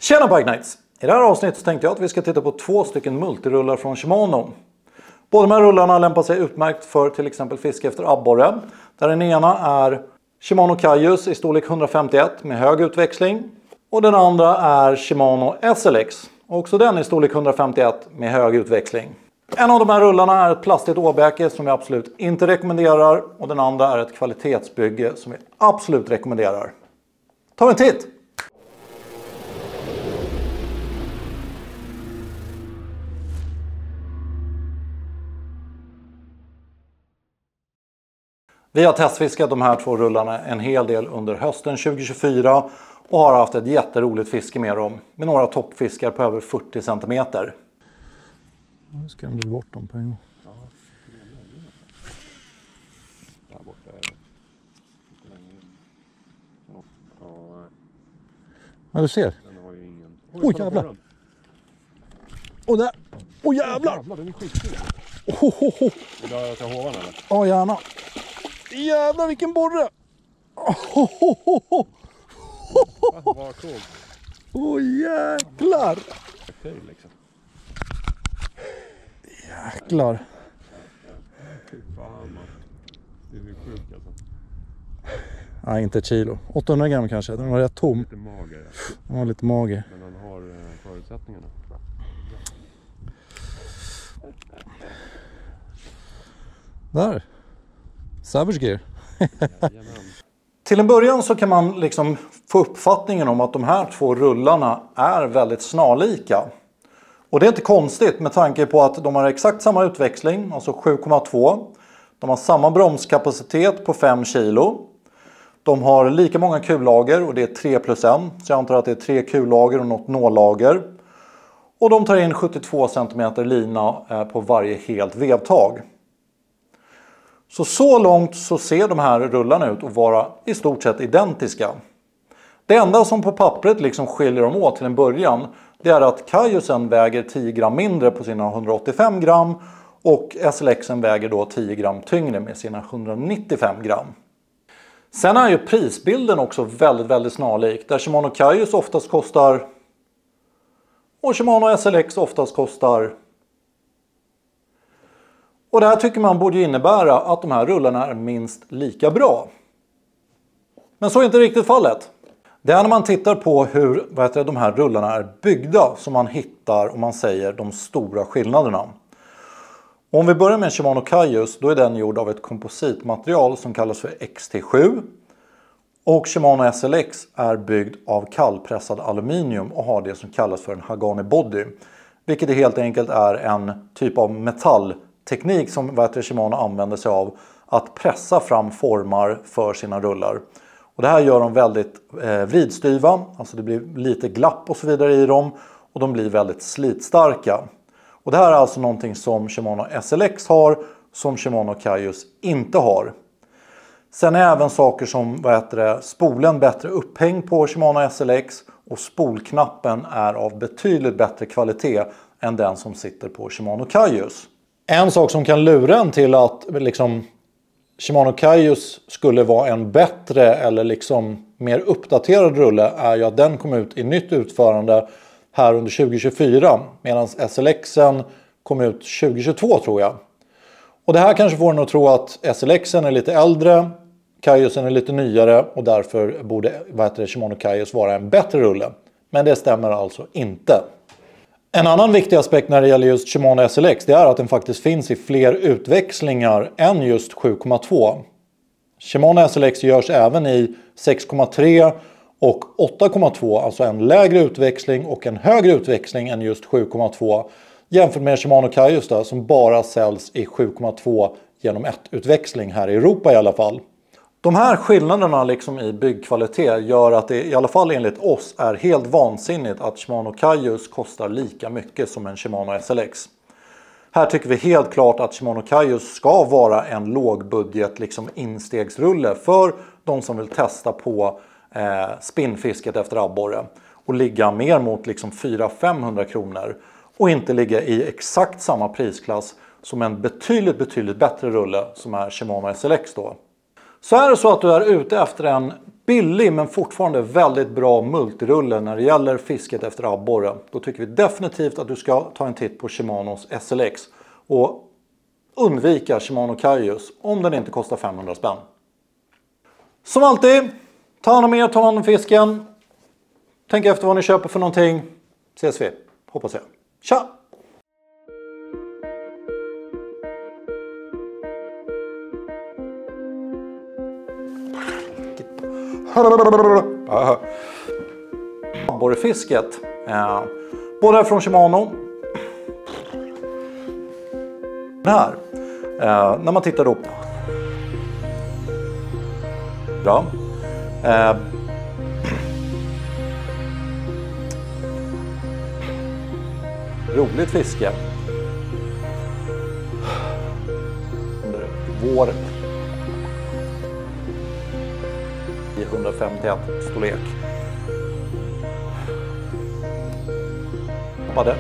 Tjena Pike Knights! I det här avsnittet så tänkte jag att vi ska titta på 2 stycken multirullar från Shimano. Båda de här rullarna lämpar sig utmärkt för till exempel fiske efter abborre. Där den ena är Shimano Kaius i storlek 151 med hög utväxling. Och den andra är Shimano SLX. Också den i storlek 151 med hög utväxling. En av de här rullarna är ett plastigt åbäke som vi absolut inte rekommenderar. Och den andra är ett kvalitetsbygge som vi absolut rekommenderar. Ta en titt! Vi har testfiskat de här 2 rullarna en hel del under hösten 2024 och har haft ett jätteroligt fiske med dem. Med några toppfiskar på över 40 cm. Nu ska de bli bort dem på en gång. Ja, du ser. Oj jävlar! Och där! Oj jävlar! Den är skitstor. Vill du ha till hovan eller? Ja gärna. Jävlar vilken borre! Vad coolt. Jäklar! Liksom. Jäklar. Fan, det är sjukt alltså. Nej, inte ett kilo. 800 gram kanske. Den var rätt tom. Lite mager. Den var lite mager. Men han har förutsättningarna. Där. Savage gear. Till en början så kan man liksom få uppfattningen om att de här 2 rullarna är väldigt snarlika. Och det är inte konstigt med tanke på att de har exakt samma utväxling, alltså 7,2. De har samma bromskapacitet på 5 kilo. De har lika många kullager och det är 3+1. Så jag antar att det är 3 kullager och något nållager. Och de tar in 72 cm lina på varje helt vevtag. Så långt så ser de här rullarna ut att vara i stort sett identiska. Det enda som på pappret liksom skiljer dem åt till en början, det är att Kaiusen väger 10 gram mindre på sina 185 gram och SLXen väger då 10 gram tyngre med sina 195 gram. Sen är ju prisbilden också väldigt snarlik, där Shimano Kaius oftast kostar och Shimano SLX oftast kostar. Och det här tycker man borde innebära att de här rullarna är minst lika bra. Men så är inte riktigt fallet. Det är när man tittar på hur de här rullarna är byggda som man hittar, om man säger, de stora skillnaderna. Om vi börjar med Shimano Kaius, då är den gjord av ett kompositmaterial som kallas för XT7. Och Shimano SLX är byggd av kallpressad aluminium och har det som kallas för en Hagane body. Vilket helt enkelt är en typ av metallteknik som Shimano använder sig av att pressa fram formar för sina rullar. Och det här gör de väldigt vridstyva, alltså det blir lite glapp och så vidare i dem och de blir väldigt slitstarka. Och det här är alltså någonting som Shimano SLX har som Shimano Kaius inte har. Sen är även saker som spolen bättre upphängd på Shimano SLX och spolknappen är av betydligt bättre kvalitet än den som sitter på Shimano Kaius. En sak som kan lura en till att Shimano Kaius skulle vara en bättre eller mer uppdaterad rulle är ju att den kom ut i nytt utförande här under 2024 medan SLXen kom ut 2022 tror jag. Och det här kanske får en att tro att SLXen är lite äldre, Kaiusen är lite nyare och därför borde Shimano Kaius vara en bättre rulle. Men det stämmer alltså inte. En annan viktig aspekt när det gäller just Shimano SLX det är att den faktiskt finns i fler utväxlingar än just 7,2. Shimano SLX görs även i 6,3 och 8,2, alltså en lägre utväxling och en högre utväxling än just 7,2. Jämfört med Shimano Kaius då, som bara säljs i 7,2 genom 1-utväxling här i Europa i alla fall. De här skillnaderna i byggkvalitet gör att det i alla fall enligt oss är helt vansinnigt att Shimano Kaius kostar lika mycket som en Shimano SLX. Här tycker vi helt klart att Shimano Kaius ska vara en lågbudget instegsrulle för de som vill testa på spinnfisket efter abborre och ligga mer mot 400-500 kronor och inte ligga i exakt samma prisklass som en betydligt bättre rulle som är Shimano SLX då. Så är det så att du är ute efter en billig men fortfarande väldigt bra multirulle när det gäller fisket efter abborre. Då tycker vi definitivt att du ska ta en titt på Shimanos SLX. Och undvika Shimano Kaius om den inte kostar 500 spänn. Som alltid, ta hand om er, ta hand om fisken. Tänk efter vad ni köper för någonting. Ses vi, hoppas jag. Tja! Abborrefisket. Både från Shimano. Här. När man tittar upp. Bra. Roligt fiske. Under vår. I 151 storlek. Hoppade.